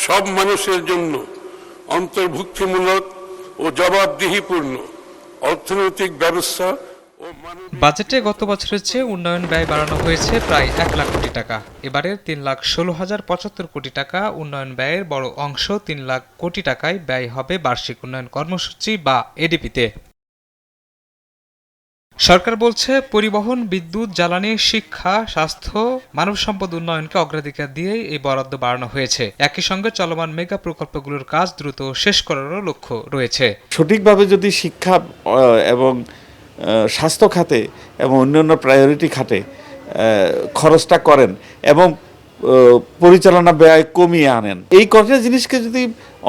সব মানুষের জন্য অন্তর্ভুক্তিমূলক ও জবাবদিহিপূর্ণ অর্থনৈতিক ব্যবস্থা ও বাজেটে গত বছরের চেয়ে উন্নয়ন ব্যয় বাড়ানো হয়েছে প্রায় 1 লাখ কোটি টাকা। এবারের 3,16,075 কোটি টাকা উন্নয়ন ব্যয়ের বড় অংশ 3 লাখ কোটি টাকায় ব্যয় হবে বার্ষিক উন্নয়ন কর্মসূচি বা এডিপিতে। সরকার বলছে পরিবহন, বিদ্যুৎ, জ্বালানি, শিক্ষা, স্বাস্থ্য, মানব সম্পদ উন্নয়নকে অগ্রাধিকার দিয়েই এই বরাদ্দ বাড়ানো হয়েছে। একই সঙ্গে চলমান মেগা প্রকল্পগুলোর কাজ দ্রুত শেষ করারও লক্ষ্য রয়েছে। সঠিকভাবে যদি শিক্ষা এবং স্বাস্থ্য খাতে এবং অন্যান্য প্রায়োরিটি খাতে খরচটা করেন এবং পরিচালনা ব্যয় কমিয়ে আনেন, এই কটা জিনিসকে যদি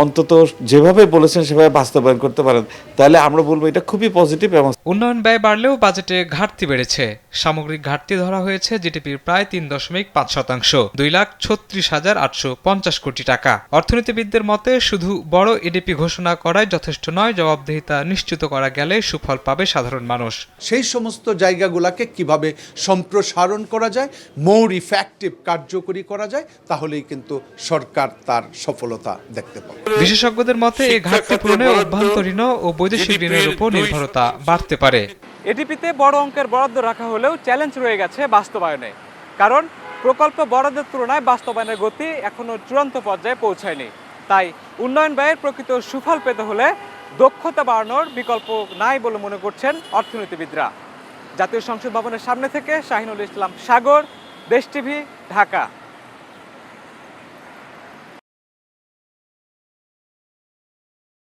অন্তত যেভাবে বলেছেন সেভাবে বাস্তবায়ন করতে পারেন, তাহলে আমরা বলবো এটা খুবই পজিটিভ। এবং উন্নয়ন ব্যয় বাড়লেও বাজেটে ঘাটতি বেড়েছে। সামগ্রিক ঘাটতি ধরা হয়েছে জিডিপির প্রায় 3.5%, 2,36,850 কোটি টাকা। অর্থনীতিবিদদের মতে শুধু বড় এডিপি ঘোষণা করাই যথেষ্ট নয়, জবাবদিহিতা নিশ্চিত করা গেলে সুফল পাবে সাধারণ মানুষ। সেই সমস্ত জায়গাগুলোকে কিভাবে সম্প্রসারণ করা যায়, মোর ইফেক্টিভ কার্যকরী করা যায়, তাহলেই কিন্তু সরকার তার সফলতা দেখতে পাবে। বিশেষজ্ঞদের মতে এই ঘাটতি পূরণে অভ্যন্তরীণ ও বৈদেশিক ঋণের উপর নির্ভরতা বাড়তে পারে। এডিপিতে বড় অঙ্কের বরাদ্দ রাখা হলেও চ্যালেঞ্জ রয়ে গেছে বাস্তবায়নে, কারণ প্রকল্প বরাদ্দের তুলনায় বাস্তবায়নের গতি এখনো চূড়ান্ত পর্যায়ে পৌঁছায়নি। তাই উন্নয়ন ব্যয়ের প্রকৃত সুফল পেতে হলে দক্ষতা বাড়ানোর বিকল্প নাই বলে মনে করছেন অর্থনীতিবিদরা। জাতীয় সংসদ ভবনের সামনে থেকে শাহিনুল ইসলাম সাগর, দেশ টিভি, ঢাকা।